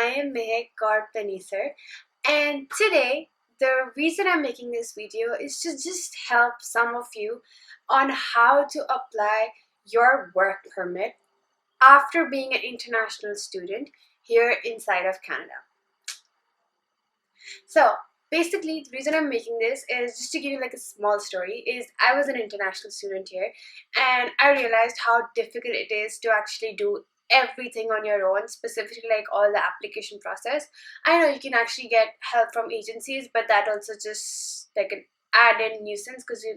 am Mehak Gaur Panisar, and today the reason I'm making this video is to just help some of you on how to apply your work permit after being an international student here inside of Canada. So basically, the reason I'm making this is just to give you like a small story. Is I was an international student here, and I realized how difficult it is to actually do everything on your own, specifically like all the application process. I know you can actually get help from agencies, but that also just like an added nuisance because you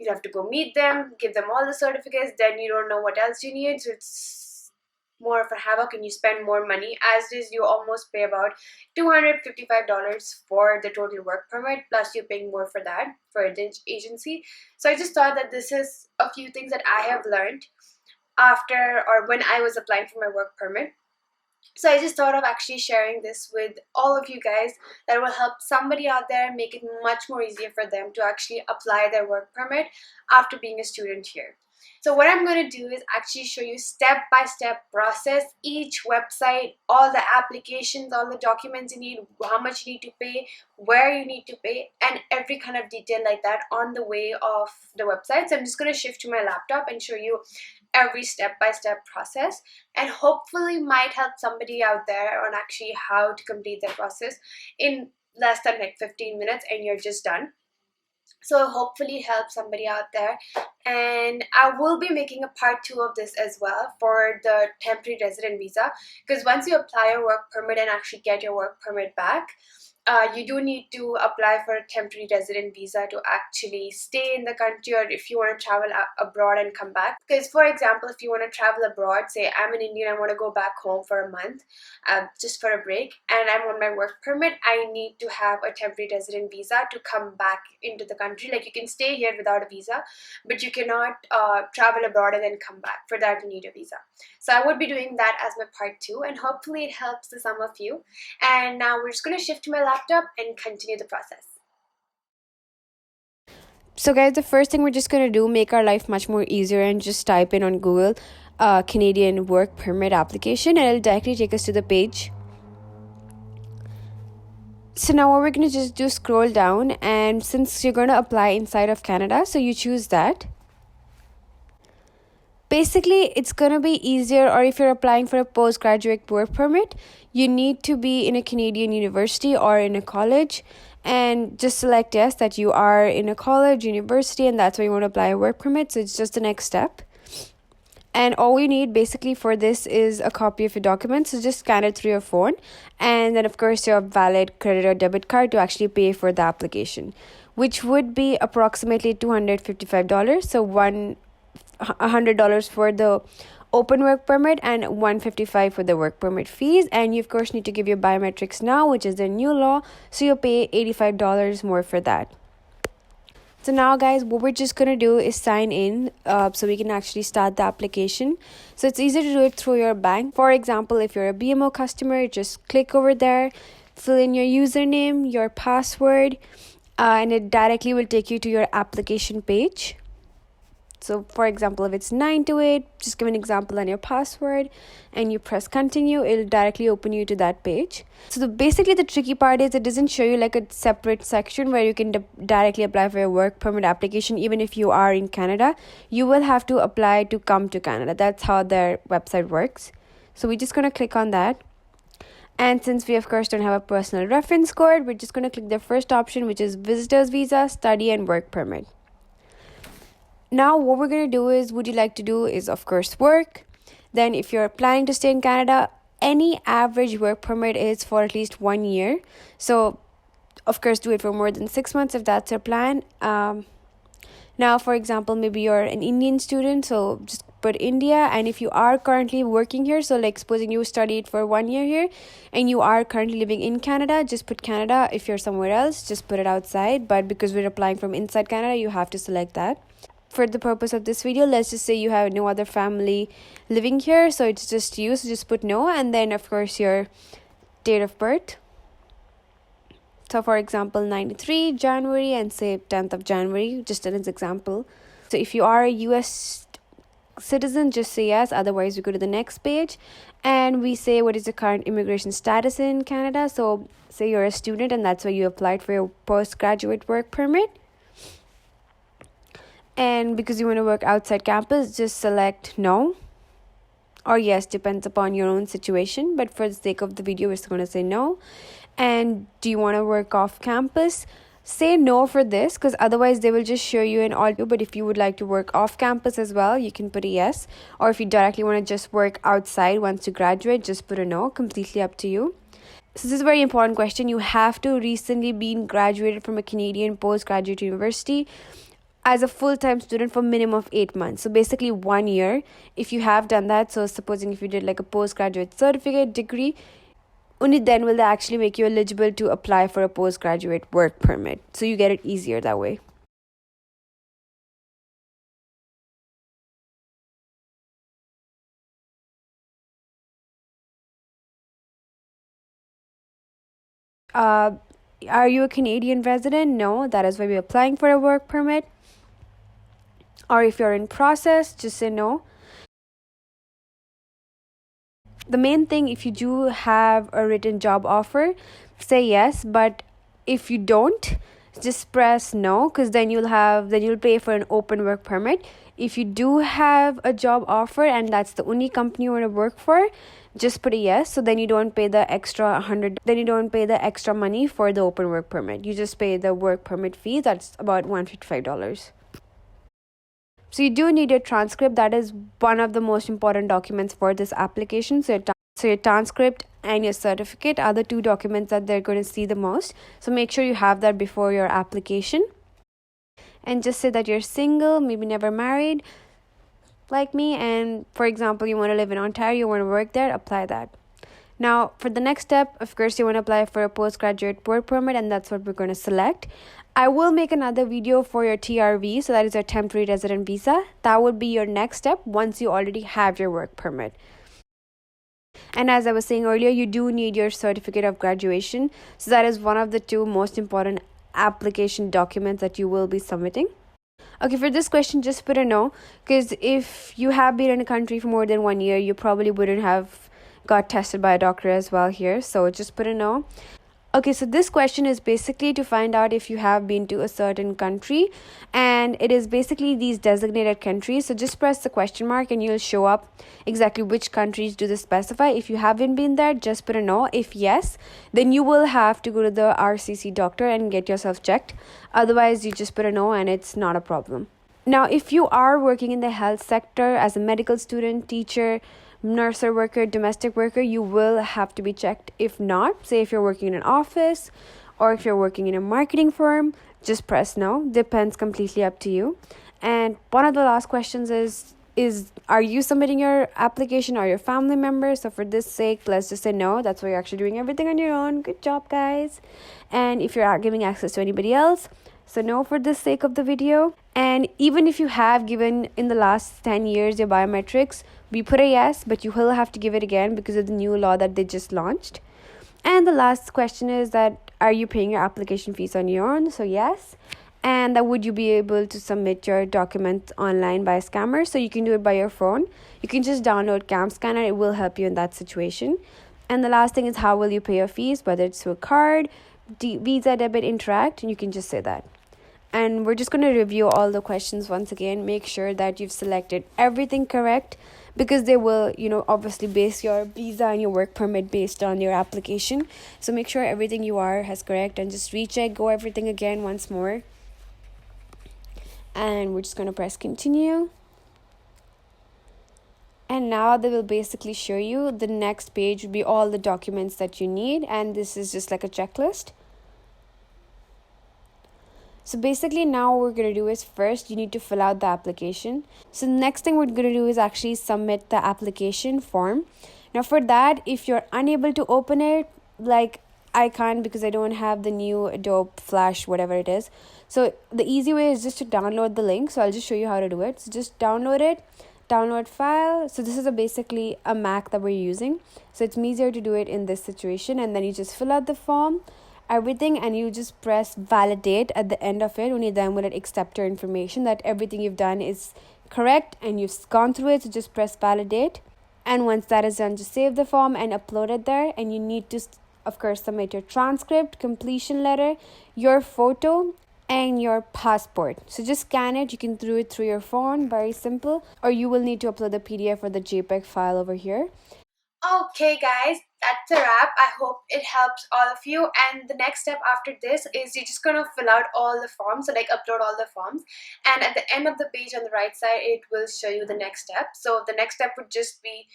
have to go meet them, give them all the certificates, then you don't know what else you need, so it's more of a havoc and you spend more money. As is, you almost pay about $255 for the total work permit, plus you're paying more for that for the agency. So I just thought that this is a few things that I have learned after or when I was applying for my work permit. So I just thought of actually sharing this with all of you guys that will help somebody out there, make it much more easier for them to actually apply their work permit after being a student here. So what I'm going to do is actually show you step-by-step process, each website, all the applications, all the documents you need, how much you need to pay, where you need to pay, and every kind of detail like that on the way of the website. So I'm just going to shift to my laptop and show you every step-by-step process, and hopefully might help somebody out there on actually how to complete the process in less than like 15 minutes and you're just done. So hopefully help somebody out there. And I will be making a part 2 of this as well for the temporary resident visa, because once you apply your work permit and actually get your work permit back, you do need to apply for a temporary resident visa to actually stay in the country, or if you want to travel abroad and come back. Because for example, if you want to travel abroad, say I'm an Indian, I want to go back home for a month just for a break, and I'm on my work permit, I need to have a temporary resident visa to come back into the country. Like you can stay here without a visa, but you cannot travel abroad and then come back. For that you need a visa. So I would be doing that as my part 2, and hopefully it helps some of you. And now we're just going to shift to my laptop and continue the process. So guys, the first thing we're just going to do, make our life much more easier, and just type in on Google Canadian work permit application, and it'll directly take us to the page. So now what we're going to just do, scroll down, and since you're going to apply inside of Canada, so you choose that. Basically, it's going to be easier, or if you're applying for a postgraduate work permit, you need to be in a Canadian university or in a college, and just select yes that you are in a college, university, and that's where you want to apply a work permit. So it's just the next step. And all you need basically for this is a copy of your documents. So just scan it through your phone, and then of course your valid credit or debit card to actually pay for the application, which would be approximately $255. So $100 for the open work permit and $155 for the work permit fees. And you of course need to give your biometrics now, which is the new law, so you'll pay $85 more for that. So now guys, what we're just going to do is sign in so we can actually start the application. So it's easy to do it through your bank. For example, if you're a BMO customer, just click over there, fill in your username, your password, and it directly will take you to your application page. So for example, if it's 928, just give an example on your password and you press continue, it'll directly open you to that page. So basically the tricky part is it doesn't show you like a separate section where you can directly apply for your work permit application. Even if you are in Canada, you will have to apply to come to Canada. That's how their website works. So we're just going to click on that. And since we of course don't have a personal reference code, we're just going to click the first option, which is visitor's visa, study and work permit. Now what we're going to do is, would you like to do is of course work. Then if you're planning to stay in Canada, any average work permit is for at least 1 year. So of course do it for more than 6 months if that's your plan. Now for example, maybe you're an Indian student, so just put India. And if you are currently working here, so like supposing you studied for 1 year here and you are currently living in Canada, just put Canada. If you're somewhere else, just put it outside, but because we're applying from inside Canada, you have to select that. For the purpose of this video, let's just say you have no other family living here, so it's just you, so just put no, and then of course your date of birth. So for example 93 January and say 10th of January, just as an example. So if you are a US citizen, just say yes. Otherwise, we go to the next page and we say what is your current immigration status in Canada. So say you're a student and that's why you applied for your postgraduate work permit. And because you want to work outside campus, just select no or yes, depends upon your own situation. But for the sake of the video, we're just going to say no. And do you want to work off campus? Say no for this, because otherwise they will just show you an all. But if you would like to work off campus as well, you can put a yes. Or if you directly want to just work outside once you graduate, just put a no. Completely up to you. So this is a very important question. You have to recently been graduated from a Canadian postgraduate university as a full-time student for minimum of 8 months. So basically 1 year. If you have done that, so supposing if you did like a postgraduate certificate degree, only then will they actually make you eligible to apply for a postgraduate work permit. So you get it easier that way. Are you a Canadian resident? No, that is why we're applying for a work permit. Or if you're in process, just say no. The main thing, if you do have a written job offer, say yes. But if you don't, just press no, because then you'll pay for an open work permit. If you do have a job offer and that's the only company you want to work for, just put a yes. So then you don't pay the extra money for the open work permit. You just pay the work permit fee. That's about $155. So you do need your transcript. That is one of the most important documents for this application. So your transcript and your certificate are the two documents that they're going to see the most. So make sure you have that before your application. And just say that you're single, maybe never married, like me. And for example, you want to live in Ontario, you want to work there, apply that. Now, for the next step, of course, you want to apply for a postgraduate work permit, and that's what we're going to select. I will make another video for your TRV, so that is your temporary resident visa. That would be your next step once you already have your work permit. And as I was saying earlier, you do need your certificate of graduation. So that is one of the two most important application documents that you will be submitting. Okay, for this question, just put a no, because if you have been in a country for more than 1 year, you probably wouldn't have got tested by a doctor as well here. So just put a no. Okay, so this question is basically to find out if you have been to a certain country, and it is basically these designated countries. So just press the question mark and you'll show up exactly which countries do they specify. If you haven't been there, just put a no. If yes, then you will have to go to the RCC doctor and get yourself checked. Otherwise, you just put a no and it's not a problem. Now, if you are working in the health sector as a medical student, teacher, nurse or worker, domestic worker, you will have to be checked. If not, say if you're working in an office or if you're working in a marketing firm, just press no. Depends, completely up to you. And one of the last questions is are you submitting your application or your family member? So for this sake, let's just say no. That's why you're actually doing everything on your own. Good job, guys. And if you're giving access to anybody else, so no for the sake of the video. And even if you have given in the last 10 years your biometrics, we put a yes, but you will have to give it again because of the new law that they just launched. And the last question is that are you paying your application fees on your own? So yes. And that would you be able to submit your documents online by a scammer? So you can do it by your phone. You can just download Cam Scanner. It will help you in that situation. And the last thing is how will you pay your fees? Whether it's through a card, Visa, debit, Interact, and you can just say that. And we're just going to review all the questions once again. Make sure that you've selected everything correct, because they will, obviously base your visa and your work permit based on your application. So make sure everything you are has correct and just recheck, go everything again once more. And we're just going to press continue. And now they will basically show you the next page will be all the documents that you need. And this is just like a checklist. So basically now what we're going to do is first you need to fill out the application. So the next thing we're going to do is actually submit the application form. Now for that, if you're unable to open it, like I can't because I don't have the new Adobe Flash, whatever it is. So the easy way is just to download the link. So I'll just show you how to do it. So just download it, download file. So this is basically a Mac that we're using. So it's easier to do it in this situation. And then you just fill out the form, everything, and you just press validate at the end of it. Only then will it accept your information that everything you've done is correct and you've gone through it, so just press validate. And once that is done, just save the form and upload it there. And you need to, of course, submit your transcript, completion letter, your photo, and your passport. So just scan it. You can do it through your phone, very simple. Or you will need to upload the PDF or the JPEG file over here. Okay guys, that's a wrap. I hope it helps all of you, and the next step after this is you're just gonna fill out all the forms, so like upload all the forms, and at the end of the page on the right side it will show you the next step. So the next step would just be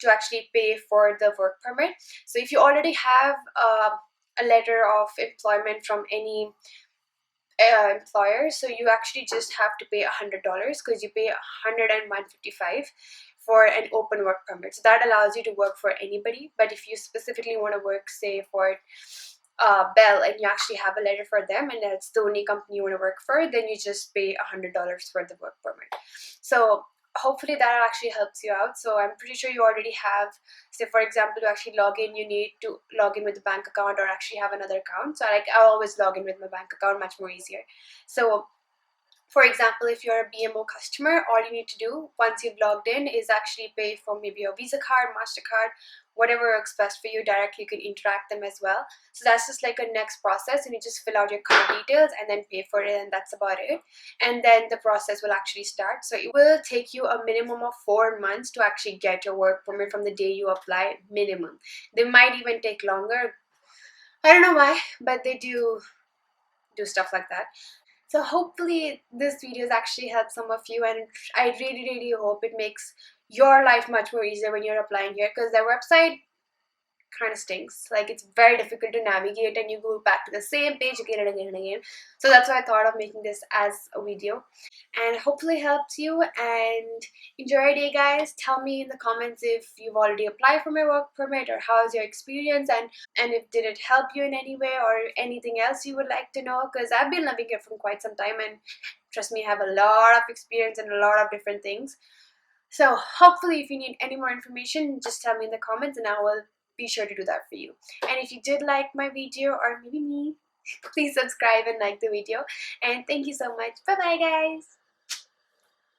to actually pay for the work permit. So if you already have a letter of employment from any employer, so you actually just have to pay $100 because you pay 155 for an open work permit. So that allows you to work for anybody. But if you specifically want to work, say for Bell, and you actually have a letter for them and that's the only company you want to work for, then you just pay $100 for the work permit. So hopefully that actually helps you out. So I'm pretty sure you already have, say for example, to actually log in you need to log in with the bank account or actually have another account. So like I always log in with my bank account, much more easier. So for example, if you're a BMO customer, all you need to do once you've logged in is actually pay for maybe your Visa card, MasterCard, whatever works best for you. Directly you can interact them as well. So that's just like a next process, and you just fill out your card details and then pay for it, and that's about it. And then the process will actually start. So it will take you a minimum of 4 months to actually get your work permit from the day you apply, minimum. They might even take longer. I don't know why, but they do stuff like that. So hopefully this video has actually helped some of you, and I really hope it makes your life much more easier when you're applying here, because their website kind of stinks. Like it's very difficult to navigate and you go back to the same page again and again and again. So that's why I thought of making this as a video, and hopefully helps you. And enjoy your day guys. Tell me in the comments if you've already applied for my work permit or how's your experience, and if did it help you in any way or anything else you would like to know, because I've been living here for quite some time and trust me, I have a lot of experience in a lot of different things. So hopefully if you need any more information, just tell me in the comments and I will be sure to do that for you. And if you did like my video or maybe me, please subscribe and like the video. And thank you so much. Bye bye guys.